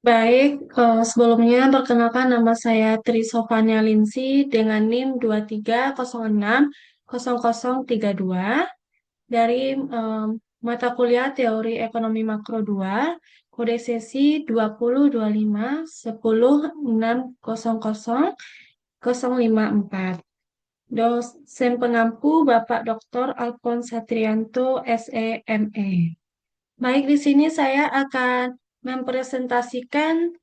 Baik, sebelumnya perkenalkan nama saya Tri Sofania Linsi dengan NIM 23060032 dari mata kuliah Teori Ekonomi Makro 2, kode sesi 202510600054. Dosen pengampu Bapak Dr. Alphonse Satrianto, SEME. Baik, di sini saya akan mempresentasikan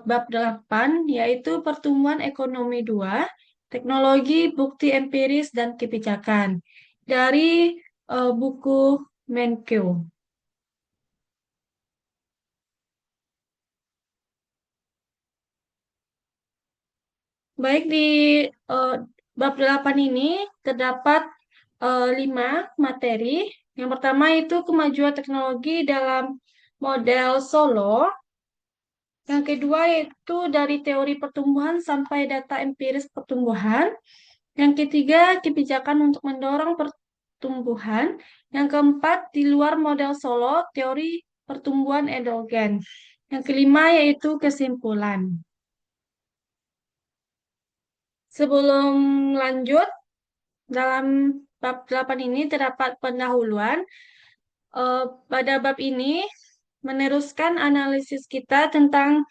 bab 8, yaitu pertumbuhan ekonomi 2, teknologi, bukti empiris, dan kebijakan dari buku Menkeu. Baik, di eh, bab 8 ini terdapat 5 materi. Yang pertama itu kemajuan teknologi dalam model Solo. Yang kedua yaitu dari teori pertumbuhan sampai data empiris pertumbuhan. Yang ketiga, kebijakan untuk mendorong pertumbuhan. Yang keempat, di luar model Solo, teori pertumbuhan endogen. Yang kelima yaitu kesimpulan. Sebelum lanjut, dalam bab 8 ini terdapat pendahuluan. Eh, Pada bab ini meneruskan analisis kita tentang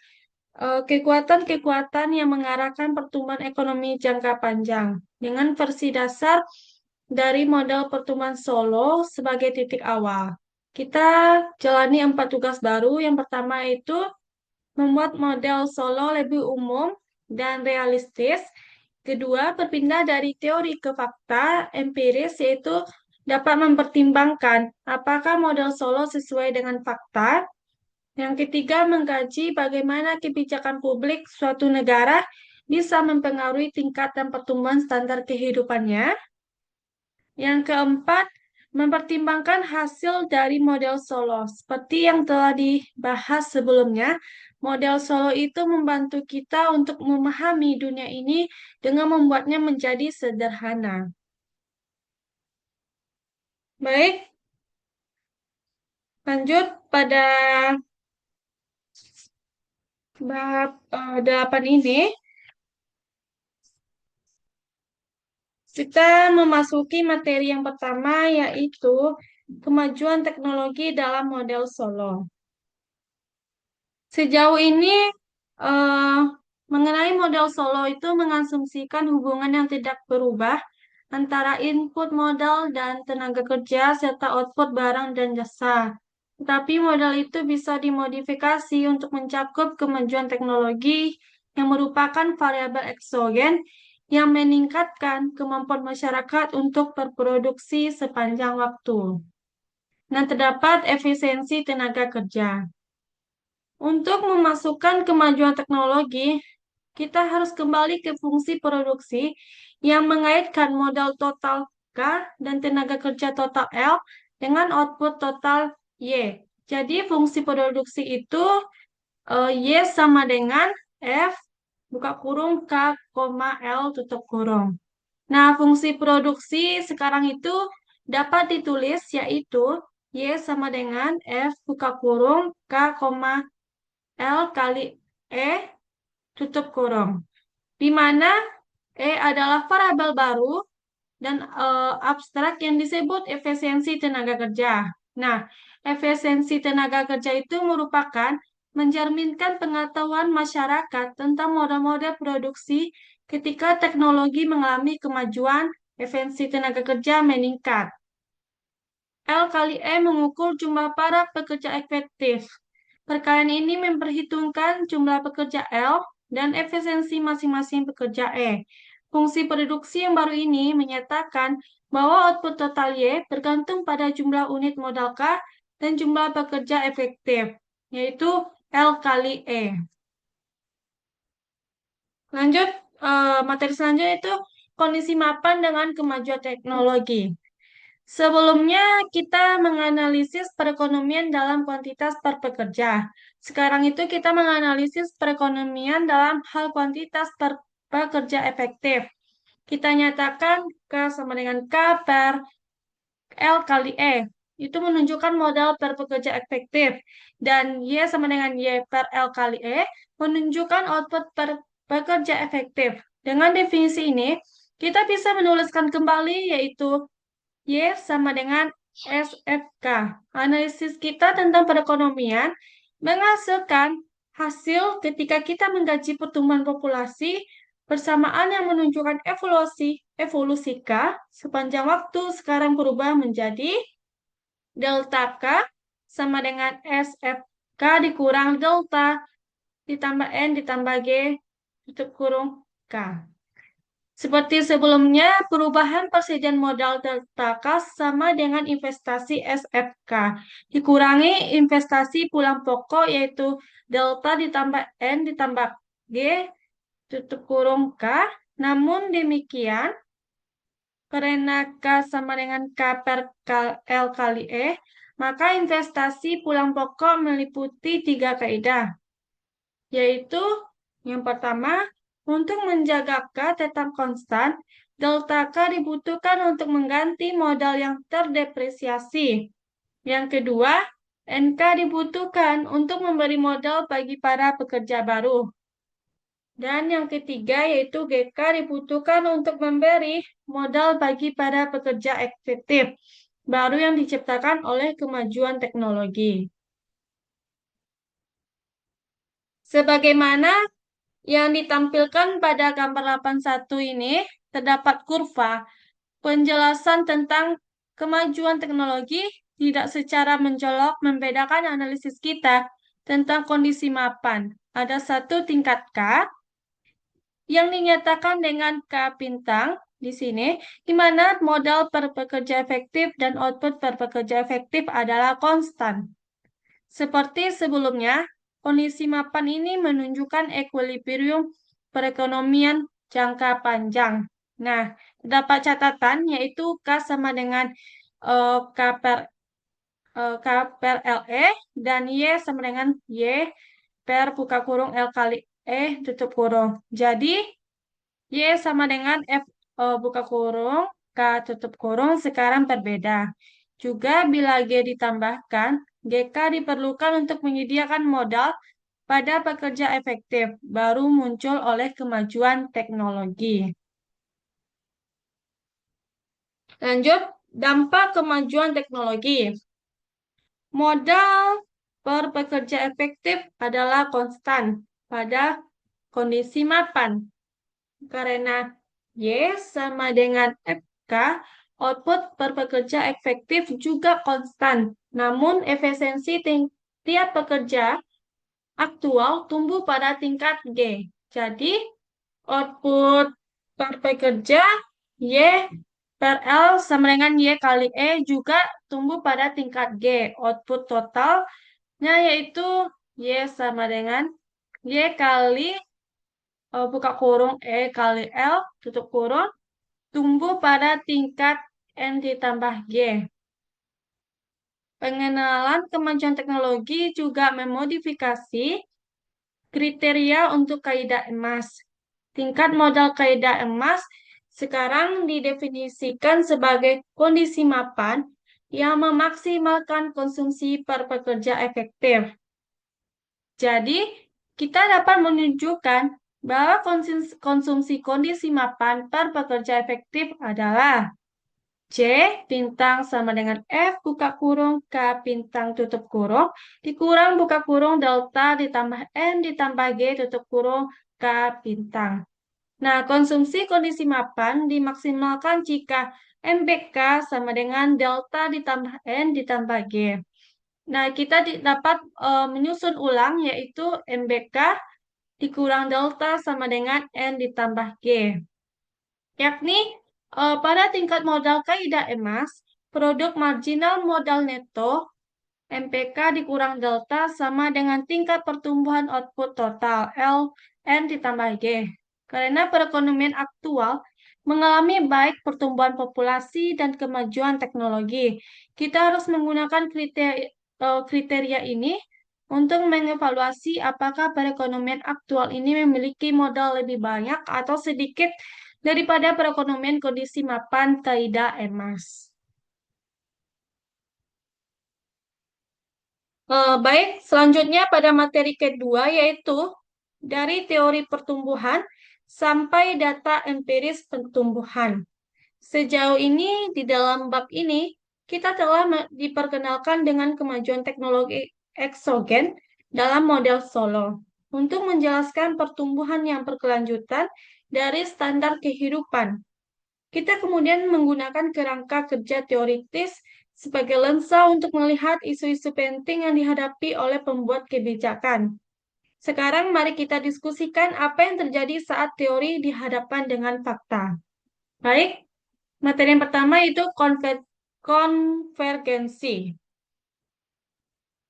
kekuatan-kekuatan yang mengarahkan pertumbuhan ekonomi jangka panjang dengan versi dasar dari model pertumbuhan Solo sebagai titik awal. Kita jalani 4 tugas baru. Yang pertama itu membuat model Solo lebih umum dan realistis. Kedua, berpindah dari teori ke fakta empiris, yaitu dapat mempertimbangkan apakah model Solo sesuai dengan fakta. Yang ketiga, mengkaji bagaimana kebijakan publik suatu negara bisa mempengaruhi tingkat dan pertumbuhan standar kehidupannya. Yang keempat, mempertimbangkan hasil dari model Solo. Seperti yang telah dibahas sebelumnya, model Solo itu membantu kita untuk memahami dunia ini dengan membuatnya menjadi sederhana. Baik, lanjut pada bab 8 ini. Kita memasuki materi yang pertama, yaitu kemajuan teknologi dalam model Solo. Sejauh ini, eh, mengenai model Solo itu mengasumsikan hubungan yang tidak berubah antara input modal dan tenaga kerja serta output barang dan jasa. Tetapi model itu bisa dimodifikasi untuk mencakup kemajuan teknologi yang merupakan variabel eksogen yang meningkatkan kemampuan masyarakat untuk berproduksi sepanjang waktu. Dan terdapat efisiensi tenaga kerja. Untuk memasukkan kemajuan teknologi, kita harus kembali ke fungsi produksi yang mengaitkan modal total K dan tenaga kerja total L dengan output total Y. Jadi fungsi produksi itu Y sama dengan F buka kurung K, L tutup kurung. Nah, fungsi produksi sekarang itu dapat ditulis yaitu Y sama dengan F buka kurung K, L kali E tutup kurung. Di mana E adalah variabel baru dan abstrak yang disebut efisiensi tenaga kerja. Nah, efisiensi tenaga kerja itu merupakan mencerminkan pengetahuan masyarakat tentang model-model produksi ketika teknologi mengalami kemajuan, efisiensi tenaga kerja meningkat. L kali E mengukur jumlah para pekerja efektif. Perkalian ini memperhitungkan jumlah pekerja L dan efisiensi masing-masing pekerja E. Fungsi produksi yang baru ini menyatakan bahwa output total Y bergantung pada jumlah unit modal K dan jumlah pekerja efektif, yaitu L kali E. Lanjut, materi selanjutnya itu kondisi mapan dengan kemajuan teknologi. Sebelumnya kita menganalisis perekonomian dalam kuantitas per pekerja. Sekarang itu kita menganalisis perekonomian dalam hal kuantitas per pekerja efektif. Kita nyatakan K sama dengan K per L kali E. itu menunjukkan modal per pekerja efektif. Dan Y sama dengan Y per L kali E menunjukkan output per pekerja efektif. Dengan definisi ini, kita bisa menuliskan kembali yaitu Y sama dengan SFK. Analisis kita tentang perekonomian menghasilkan hasil ketika kita mengkaji pertumbuhan populasi bersamaan yang menunjukkan evolusi K sepanjang waktu sekarang berubah menjadi delta K sama dengan SFK dikurang delta ditambah N ditambah G tutup kurung K. Seperti sebelumnya, perubahan persediaan modal delta K sama dengan investasi SFK. Dikurangi investasi pulang pokok yaitu delta ditambah N ditambah G tutup kurung K. Namun demikian, karena K sama dengan K per L kali E, maka investasi pulang pokok meliputi 3 kaidah, yaitu yang pertama, untuk menjaga K tetap konstan, delta K dibutuhkan untuk mengganti modal yang terdepresiasi. Yang kedua, NK dibutuhkan untuk memberi modal bagi para pekerja baru. Dan yang ketiga yaitu GK dibutuhkan untuk memberi modal bagi para pekerja efektif baru yang diciptakan oleh kemajuan teknologi. Sebagaimana yang ditampilkan pada gambar 81 ini, terdapat kurva penjelasan tentang kemajuan teknologi tidak secara mencolok membedakan analisis kita tentang kondisi mapan. Ada satu tingkat K yang dinyatakan dengan K bintang di sini, di mana modal per pekerja efektif dan output per pekerja efektif adalah konstan. Seperti sebelumnya, kondisi mapan ini menunjukkan equilibrium perekonomian jangka panjang. Nah, terdapat catatan yaitu K sama dengan K per LE dan Y sama dengan Y per buka kurung L kali E tutup kurung. Jadi, Y sama dengan F buka kurung K tutup kurung sekarang berbeda. Juga bila G ditambahkan, GK diperlukan untuk menyediakan modal pada pekerja efektif baru muncul oleh kemajuan teknologi. Lanjut, dampak kemajuan teknologi. Modal per pekerja efektif adalah konstan pada kondisi mapan. Karena Y sama dengan FK, output per pekerja efektif juga konstan. Namun efisiensi tiap pekerja aktual tumbuh pada tingkat G. Jadi, output per pekerja Y per L sama dengan Y kali E juga tumbuh pada tingkat G. Output totalnya yaitu Y sama dengan Y kali buka kurung E kali L tutup kurung tumbuh pada tingkat N ditambah G. Pengenalan kemajuan teknologi juga memodifikasi kriteria untuk kaidah emas. Tingkat modal kaidah emas sekarang didefinisikan sebagai kondisi mapan yang memaksimalkan konsumsi per pekerja efektif. Jadi, kita dapat menunjukkan bahwa konsumsi kondisi mapan per pekerja efektif adalah C bintang sama dengan F buka kurung K bintang tutup kurung dikurang buka kurung delta ditambah N ditambah G tutup kurung K bintang. Nah, konsumsi kondisi mapan dimaksimalkan jika MBK sama dengan delta ditambah N ditambah G. Nah, kita dapat menyusun ulang yaitu MBK dikurang delta sama dengan N ditambah G. Yakni pada tingkat modal kaidah emas, produk marginal modal neto MPK dikurang delta sama dengan tingkat pertumbuhan output total L N ditambah G. Karena perekonomian aktual mengalami baik pertumbuhan populasi dan kemajuan teknologi, kita harus menggunakan kriteria ini untuk mengevaluasi apakah perekonomian aktual ini memiliki modal lebih banyak atau sedikit daripada perekonomian kondisi mapan kaidah emas. Baik, selanjutnya pada materi kedua yaitu dari teori pertumbuhan sampai data empiris pertumbuhan. Sejauh ini di dalam bab ini kita telah diperkenalkan dengan kemajuan teknologi eksogen dalam model Solo untuk menjelaskan pertumbuhan yang berkelanjutan dari standar kehidupan. Kita kemudian menggunakan kerangka kerja teoritis sebagai lensa untuk melihat isu-isu penting yang dihadapi oleh pembuat kebijakan. Sekarang mari kita diskusikan apa yang terjadi saat teori dihadapkan dengan fakta. Baik, materi yang pertama itu konvergensi.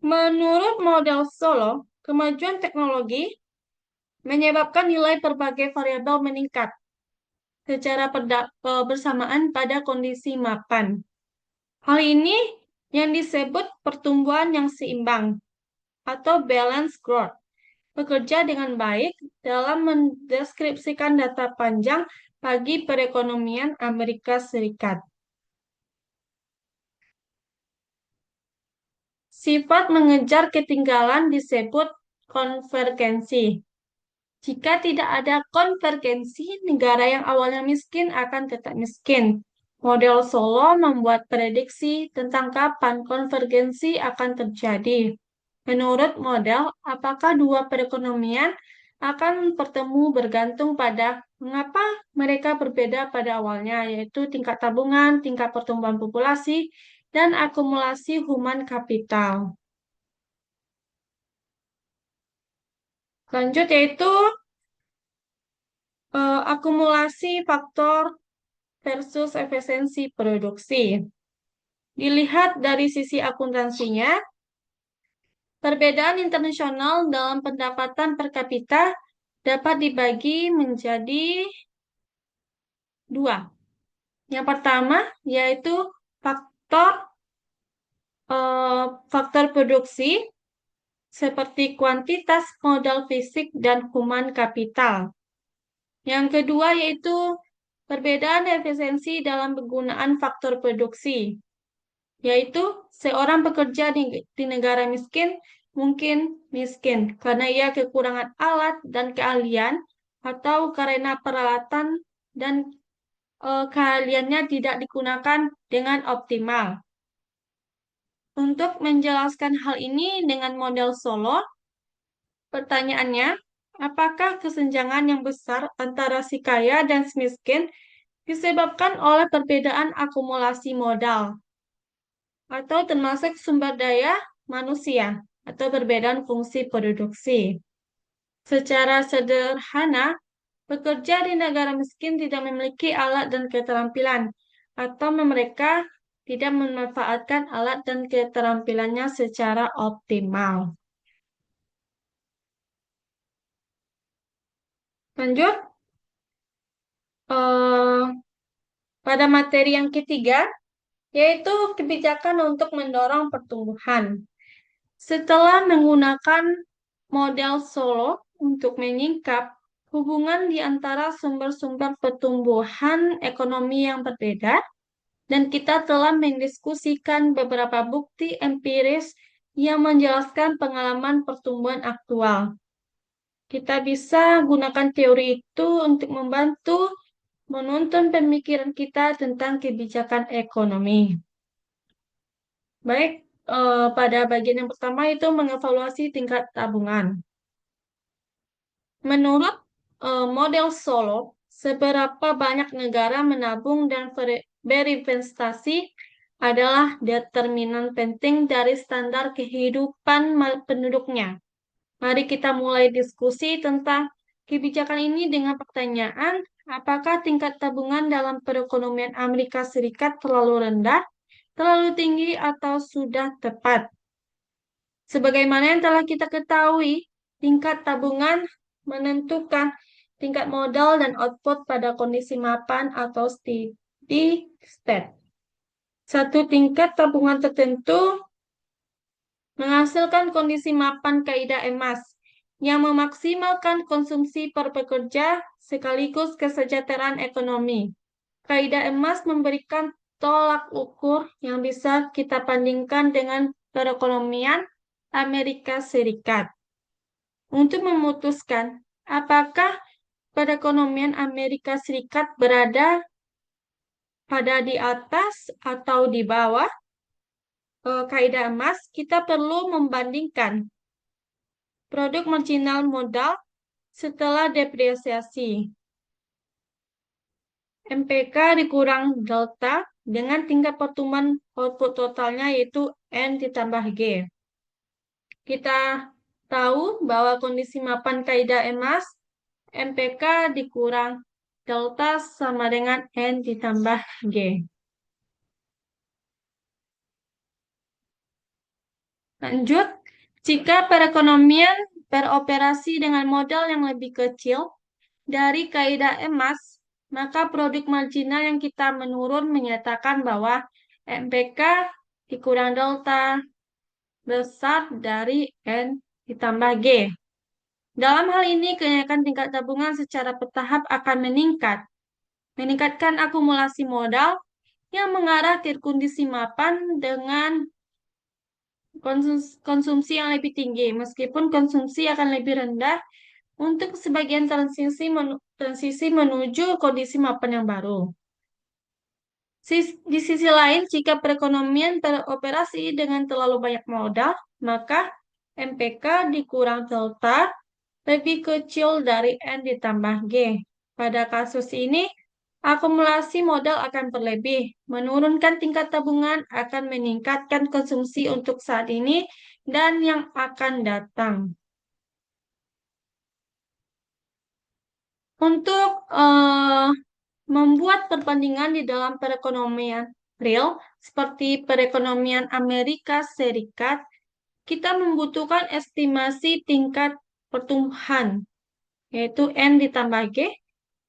Menurut model Solo, kemajuan teknologi menyebabkan nilai berbagai variabel meningkat secara bersamaan pada kondisi mapan. Hal ini yang disebut pertumbuhan yang seimbang atau balance growth, bekerja dengan baik dalam mendeskripsikan data panjang bagi perekonomian Amerika Serikat. Sifat mengejar ketinggalan disebut konvergensi. Jika tidak ada konvergensi, negara yang awalnya miskin akan tetap miskin. Model Solo membuat prediksi tentang kapan konvergensi akan terjadi. Menurut model, apakah dua perekonomian akan bertemu bergantung pada mengapa mereka berbeda pada awalnya, yaitu tingkat tabungan, tingkat pertumbuhan populasi, dan akumulasi human capital. Lanjut yaitu akumulasi faktor versus efisiensi produksi. Dilihat dari sisi akuntansinya, perbedaan internasional dalam pendapatan per kapita dapat dibagi menjadi dua. Yang pertama yaitu faktor faktor produksi seperti kuantitas modal fisik dan human kapital. Yang kedua yaitu perbedaan efisiensi dalam penggunaan faktor produksi, yaitu seorang pekerja di negara miskin mungkin miskin karena ia kekurangan alat dan keahlian atau karena peralatan dan keahliannya tidak digunakan dengan optimal. Untuk menjelaskan hal ini dengan model Solo, pertanyaannya, apakah kesenjangan yang besar antara si kaya dan si miskin disebabkan oleh perbedaan akumulasi modal atau termasuk sumber daya manusia atau perbedaan fungsi produksi? Secara sederhana, pekerja di negara miskin tidak memiliki alat dan keterampilan atau mereka tidak memanfaatkan alat dan keterampilannya secara optimal. Lanjut, eh, pada materi yang ketiga, yaitu kebijakan untuk mendorong pertumbuhan. Setelah menggunakan model Solo untuk menyingkap hubungan di antara sumber-sumber pertumbuhan ekonomi yang berbeda, dan kita telah mendiskusikan beberapa bukti empiris yang menjelaskan pengalaman pertumbuhan aktual. Kita bisa gunakan teori itu untuk membantu menuntun pemikiran kita tentang kebijakan ekonomi. Baik, pada bagian yang pertama itu mengevaluasi tingkat tabungan. Menurut model Solo, seberapa banyak negara menabung dan berinvestasi adalah determinan penting dari standar kehidupan penduduknya. Mari kita mulai diskusi tentang kebijakan ini dengan pertanyaan, apakah tingkat tabungan dalam perekonomian Amerika Serikat terlalu rendah, terlalu tinggi, atau sudah tepat? Sebagaimana yang telah kita ketahui, tingkat tabungan menentukan tingkat modal dan output pada kondisi mapan atau steady state. Satu tingkat tabungan tertentu menghasilkan kondisi mapan kaidah emas yang memaksimalkan konsumsi per pekerja sekaligus kesejahteraan ekonomi. Kaidah emas memberikan tolak ukur yang bisa kita bandingkan dengan perekonomian Amerika Serikat untuk memutuskan apakah perekonomian Amerika Serikat berada pada di atas atau di bawah kaidah emas, kita perlu membandingkan produk marginal modal setelah depresiasi. MPK dikurang delta dengan tingkat pertumbuhan output totalnya yaitu N ditambah G. Kita tahu bahwa kondisi mapan kaidah emas MPK dikurang delta sama dengan N ditambah G. Lanjut, jika perekonomian beroperasi dengan modal yang lebih kecil dari kaidah emas, maka produk marginal yang kita menurun menyatakan bahwa MPK dikurang delta besar dari N ditambah G. Dalam hal ini, kenaikan tingkat tabungan secara bertahap akan meningkatkan akumulasi modal yang mengarah ke kondisi mapan dengan konsumsi yang lebih tinggi, meskipun konsumsi akan lebih rendah untuk sebagian transisi menuju kondisi mapan yang baru. Di sisi lain, jika perekonomian beroperasi dengan terlalu banyak modal, maka MPK dikurang delta lebih kecil dari N ditambah G. Pada kasus ini, akumulasi modal akan berlebih, menurunkan tingkat tabungan, akan meningkatkan konsumsi untuk saat ini dan yang akan datang. Untuk membuat perbandingan di dalam perekonomian real, seperti perekonomian Amerika Serikat, kita membutuhkan estimasi tingkat pertumbuhan, yaitu N ditambah G,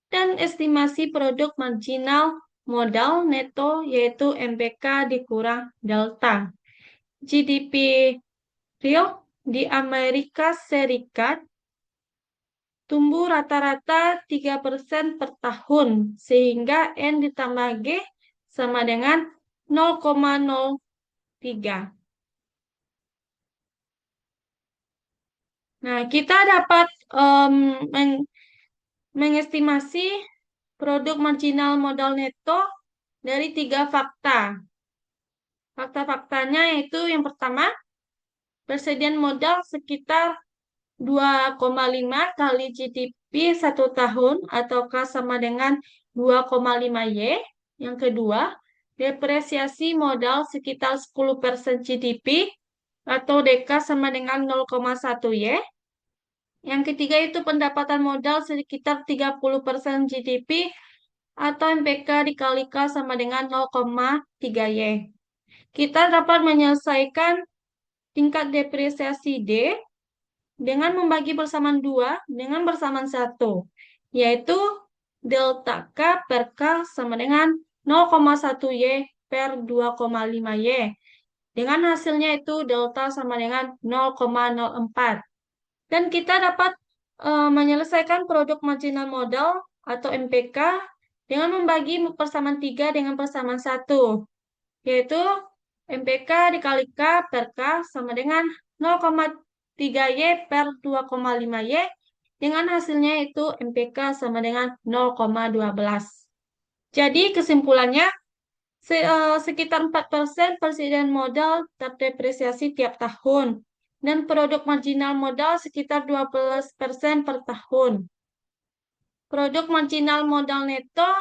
dan estimasi produk marginal modal neto, yaitu MPK dikurang delta. GDP real di Amerika Serikat tumbuh rata-rata 3% per tahun, sehingga N ditambah G sama dengan 0,03. Nah, kita dapat mengestimasi produk marginal modal neto dari 3 fakta. Fakta-faktanya yaitu yang pertama, persediaan modal sekitar 2,5 kali GDP 1 tahun ataukah sama dengan 2,5 Y. Yang kedua, depresiasi modal sekitar 10% GDP atau DK sama dengan 0,1 Y. Yang ketiga itu pendapatan modal sekitar 30% GDP atau MPK dikali K sama dengan 0,3 Y. Kita dapat menyelesaikan tingkat depresiasi D dengan membagi bersamaan 2 dengan bersamaan 1, yaitu delta K per K sama dengan 0,1 Y per 2,5 Y. Dengan hasilnya itu delta sama dengan 0,04. Dan kita dapat menyelesaikan produk marginal modal atau MPK dengan membagi persamaan 3 dengan persamaan 1, yaitu MPK dikali K per K sama dengan 0,3Y per 2,5 Y, dengan hasilnya itu MPK sama dengan 0,12. Jadi kesimpulannya, sekitar 4% persediaan modal terdepresiasi tiap tahun, dan produk marginal modal sekitar 12% per tahun. Produk marginal modal neto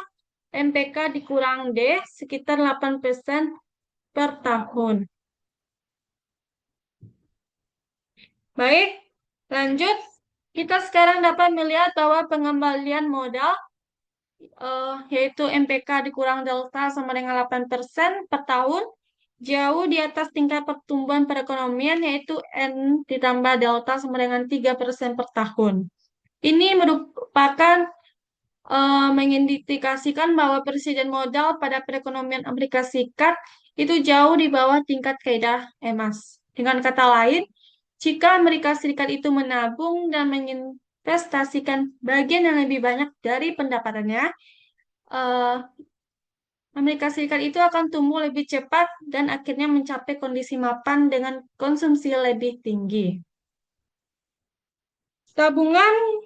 MPK dikurang D sekitar 8% per tahun. Baik, lanjut. Kita sekarang dapat melihat bahwa pengembalian modal yaitu MPK dikurang delta sama dengan 8% per tahun, jauh di atas tingkat pertumbuhan perekonomian yaitu N ditambah delta sama dengan 3% per tahun. Ini merupakan mengindikasikan bahwa persediaan modal pada perekonomian Amerika Serikat itu jauh di bawah tingkat kaidah emas. Dengan kata lain, jika Amerika Serikat itu menabung dan menginvestasikan bagian yang lebih banyak dari pendapatannya, Amerika Serikat itu akan tumbuh lebih cepat dan akhirnya mencapai kondisi mapan dengan konsumsi lebih tinggi. Tabungan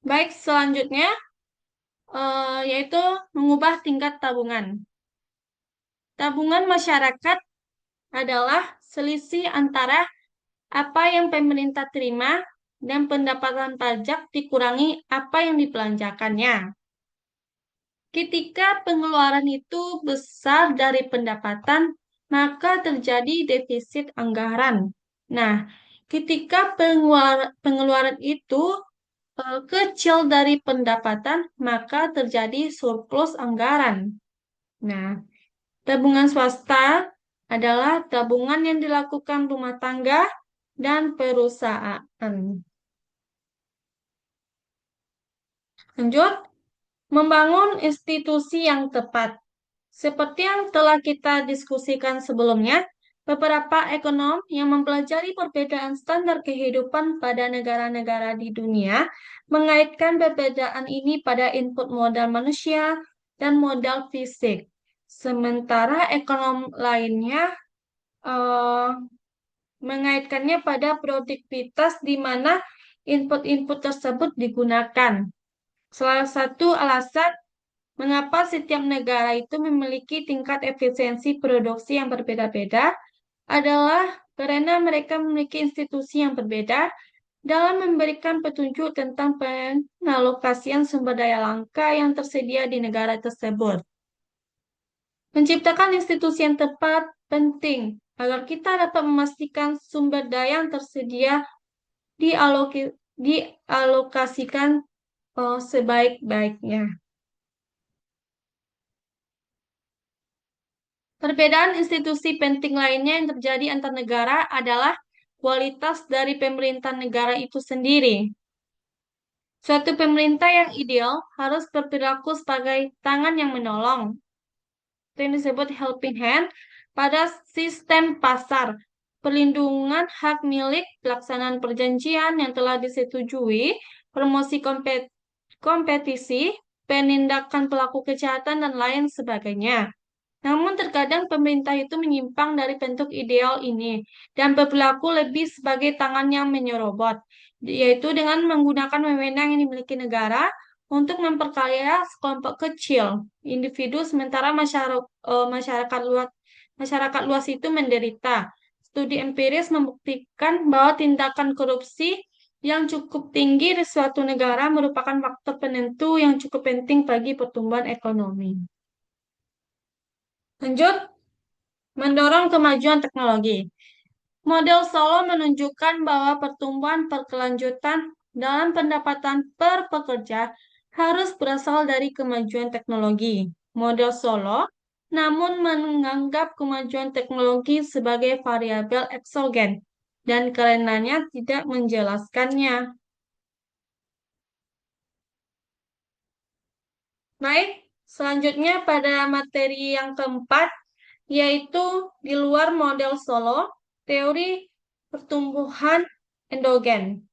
baik selanjutnya yaitu mengubah tingkat tabungan. Tabungan masyarakat adalah selisih antara apa yang pemerintah terima dan pendapatan pajak dikurangi apa yang dibelanjakannya. Ketika pengeluaran itu besar dari pendapatan, maka terjadi defisit anggaran. Nah, ketika pengeluaran itu kecil dari pendapatan, maka terjadi surplus anggaran. Nah, tabungan swasta adalah tabungan yang dilakukan rumah tangga dan perusahaan. Lanjut, membangun institusi yang tepat. Seperti yang telah kita diskusikan sebelumnya, beberapa ekonom yang mempelajari perbedaan standar kehidupan pada negara-negara di dunia mengaitkan perbedaan ini pada input modal manusia dan modal fisik. Sementara ekonom lainnya eh, mengaitkannya pada produktivitas di mana input-input tersebut digunakan. Salah satu alasan mengapa setiap negara itu memiliki tingkat efisiensi produksi yang berbeda-beda adalah karena mereka memiliki institusi yang berbeda dalam memberikan petunjuk tentang pengalokasian sumber daya langka yang tersedia di negara tersebut. Menciptakan institusi yang tepat penting agar kita dapat memastikan sumber daya yang tersedia dialokasikan sebaik-baiknya. Perbedaan institusi penting lainnya yang terjadi antar negara adalah kualitas dari pemerintahan negara itu sendiri. Suatu pemerintah yang ideal harus berperilaku sebagai tangan yang menolong, yang disebut helping hand, pada sistem pasar, perlindungan hak milik, pelaksanaan perjanjian yang telah disetujui, promosi kompetisi, penindakan pelaku kejahatan, dan lain sebagainya. Namun terkadang pemerintah itu menyimpang dari bentuk ideal ini dan berperilaku lebih sebagai tangan yang menyerobot, yaitu dengan menggunakan wewenang yang dimiliki negara untuk memperkaya sekelompok kecil individu sementara masyarakat luas itu menderita. Studi empiris membuktikan bahwa tindakan korupsi yang cukup tinggi di suatu negara merupakan faktor penentu yang cukup penting bagi pertumbuhan ekonomi. Lanjut, mendorong kemajuan teknologi. Model Solo menunjukkan bahwa pertumbuhan berkelanjutan dalam pendapatan per pekerja harus berasal dari kemajuan teknologi. Model Solo namun menganggap kemajuan teknologi sebagai variabel eksogen dan karenanya tidak menjelaskannya. Baik, selanjutnya pada materi yang keempat, yaitu di luar model Solo, teori pertumbuhan endogen.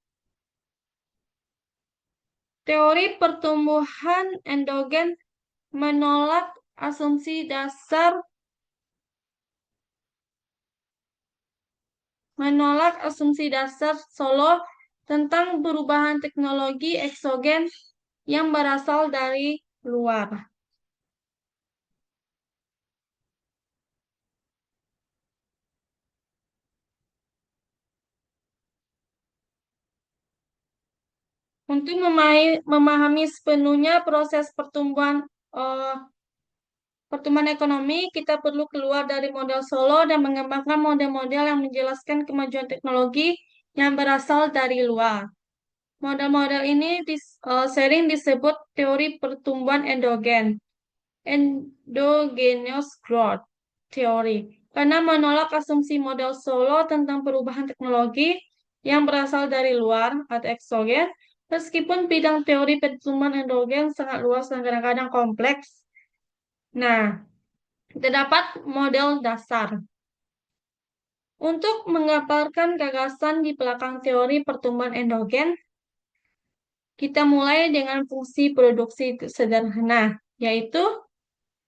Teori pertumbuhan endogen menolak asumsi dasar Solo tentang perubahan teknologi eksogen yang berasal dari luar. Untuk memahami sepenuhnya proses eh, pertumbuhan ekonomi, kita perlu keluar dari model Solo dan mengembangkan model-model yang menjelaskan kemajuan teknologi yang berasal dari luar. Model-model ini sering disebut teori pertumbuhan endogen, endogenous growth theory, karena menolak asumsi model Solo tentang perubahan teknologi yang berasal dari luar atau eksogen, meskipun bidang teori pertumbuhan endogen sangat luas dan kadang-kadang kompleks. Nah, terdapat model dasar. Untuk menggambarkan gagasan di belakang teori pertumbuhan endogen, kita mulai dengan fungsi produksi sederhana, yaitu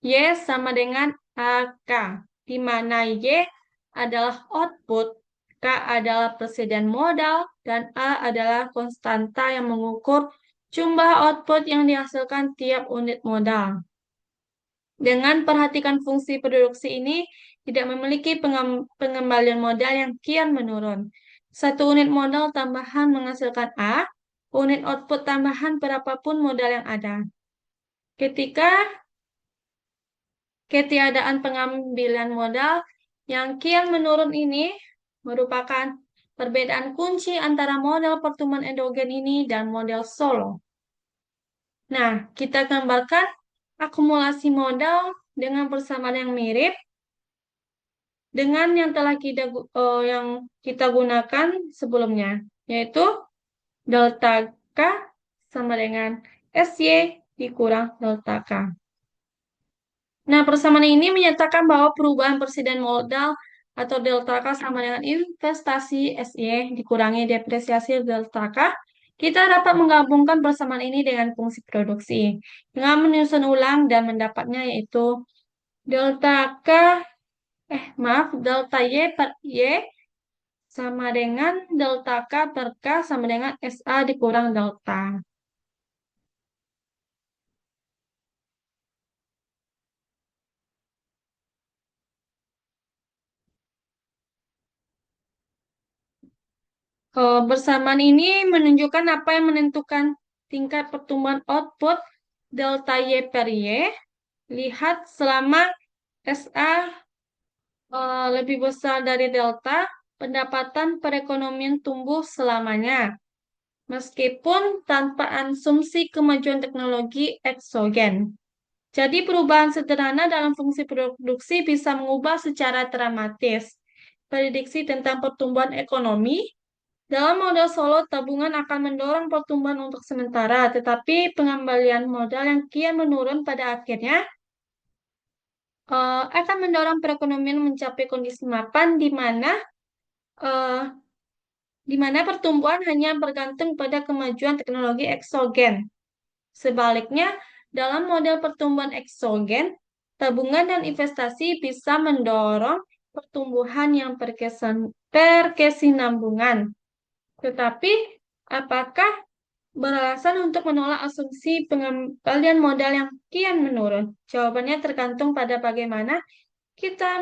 Y sama dengan AK, di mana Y adalah output, K adalah persediaan modal, dan A adalah konstanta yang mengukur jumlah output yang dihasilkan tiap unit modal. Dengan perhatikan fungsi produksi ini tidak memiliki pengembalian modal yang kian menurun. Satu unit modal tambahan menghasilkan A, unit output tambahan berapapun modal yang ada. Ketika ketiadaan pengambilan modal yang kian menurun ini merupakan perbedaan kunci antara model pertumbuhan endogen ini dan model solo. Nah, kita gambarkan akumulasi modal dengan persamaan yang mirip dengan yang kita gunakan sebelumnya, yaitu delta K sama dengan SY dikurang delta K. Nah, persamaan ini menyatakan bahwa perubahan persediaan modal atau delta K sama dengan investasi SY dikurangi depresiasi delta K. Kita dapat menggabungkan persamaan ini dengan fungsi produksi dengan menyusun ulang dan mendapatnya yaitu delta K, delta Y per Y sama dengan delta K per K sama dengan SA dikurang delta. Bersamaan ini menunjukkan apa yang menentukan tingkat pertumbuhan output delta Y per Y. Lihat selama SA lebih besar dari delta, pendapatan perekonomian tumbuh selamanya. Meskipun tanpa asumsi kemajuan teknologi eksogen. Jadi perubahan sederhana dalam fungsi produksi bisa mengubah secara dramatis prediksi tentang pertumbuhan ekonomi. Dalam model solo, tabungan akan mendorong pertumbuhan untuk sementara, tetapi pengembalian modal yang kian menurun pada akhirnya akan mendorong perekonomian mencapai kondisi mapan eh, di mana pertumbuhan hanya bergantung pada kemajuan teknologi eksogen. Sebaliknya, dalam model pertumbuhan eksogen, tabungan dan investasi bisa mendorong pertumbuhan yang berkesinambungan. Tetapi, apakah beralasan untuk menolak asumsi pengembalian modal yang kian menurun? Jawabannya tergantung pada bagaimana kita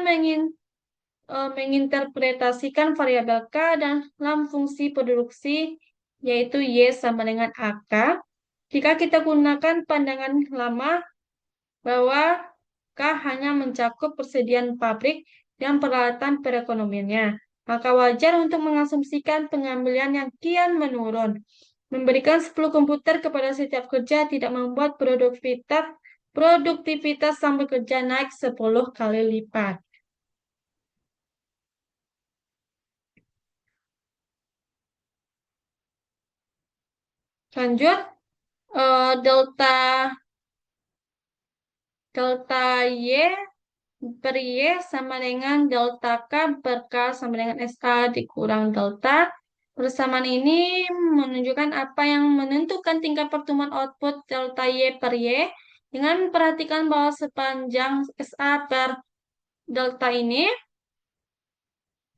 menginterpretasikan variabel K dalam fungsi produksi, yaitu Y sama dengan AK. Jika kita gunakan pandangan lama bahwa K hanya mencakup persediaan pabrik dan peralatan perekonomiannya, maka wajar untuk mengasumsikan pengambilan yang kian menurun. Memberikan 10 komputer kepada setiap kerja tidak membuat produktivitas sang bekerja naik 10 kali lipat. Lanjut, delta Y per Y sama dengan delta K per K sama dengan SA dikurang delta. Persamaan ini menunjukkan apa yang menentukan tingkat pertumbuhan output delta Y per Y dengan memperhatikan bahwa sepanjang SA per delta ini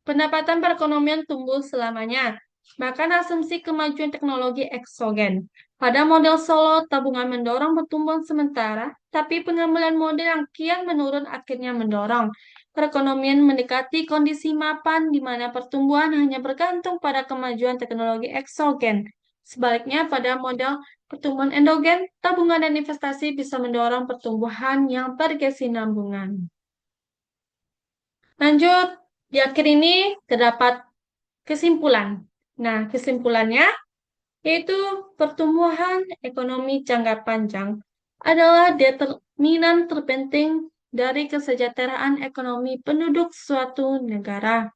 pendapatan perekonomian tumbuh selamanya. Bahkan asumsi kemajuan teknologi eksogen. Pada model solo, tabungan mendorong pertumbuhan sementara, tapi pengembalian model yang kian menurun akhirnya mendorong perekonomian mendekati kondisi mapan di mana pertumbuhan hanya bergantung pada kemajuan teknologi eksogen. Sebaliknya, pada model pertumbuhan endogen, tabungan dan investasi bisa mendorong pertumbuhan yang berkesinambungan. Lanjut, di akhir ini terdapat kesimpulan. Nah, kesimpulannya yaitu pertumbuhan ekonomi jangka panjang adalah determinan terpenting dari kesejahteraan ekonomi penduduk suatu negara.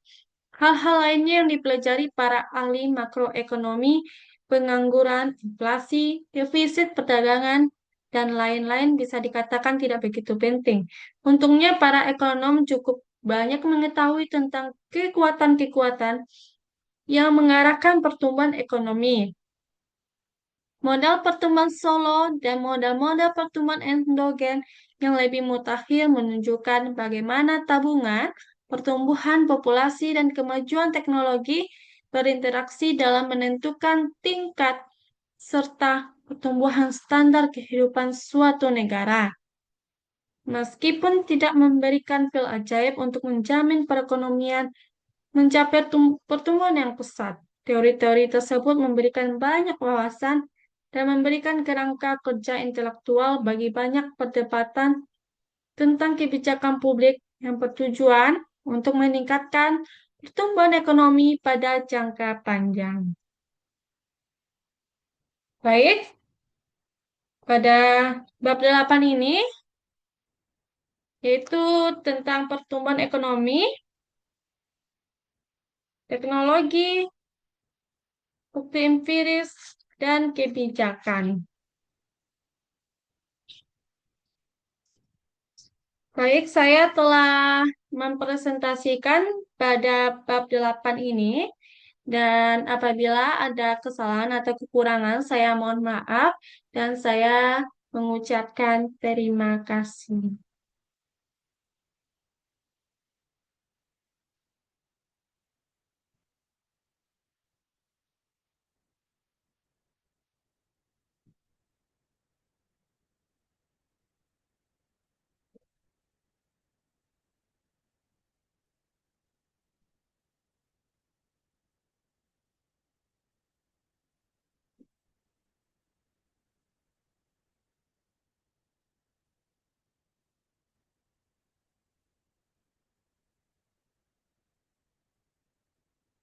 Hal-hal lainnya yang dipelajari para ahli makroekonomi, pengangguran, inflasi, defisit perdagangan, dan lain-lain bisa dikatakan tidak begitu penting. Untungnya para ekonom cukup banyak mengetahui tentang kekuatan-kekuatan yang mengarahkan pertumbuhan ekonomi. Modal pertumbuhan solo dan modal-modal pertumbuhan endogen yang lebih mutakhir menunjukkan bagaimana tabungan, pertumbuhan populasi, dan kemajuan teknologi berinteraksi dalam menentukan tingkat serta pertumbuhan standar kehidupan suatu negara. Meskipun tidak memberikan pil ajaib untuk menjamin perekonomian mencapai pertumbuhan yang pesat, teori-teori tersebut memberikan banyak wawasan dan memberikan kerangka kerja intelektual bagi banyak perdebatan tentang kebijakan publik yang bertujuan untuk meningkatkan pertumbuhan ekonomi pada jangka panjang. Baik, pada bab 8 ini yaitu tentang pertumbuhan ekonomi, teknologi, bukti empiris, dan kebijakan. Baik, saya telah mempresentasikan pada bab 8 ini, dan apabila ada kesalahan atau kekurangan, saya mohon maaf, dan saya mengucapkan terima kasih.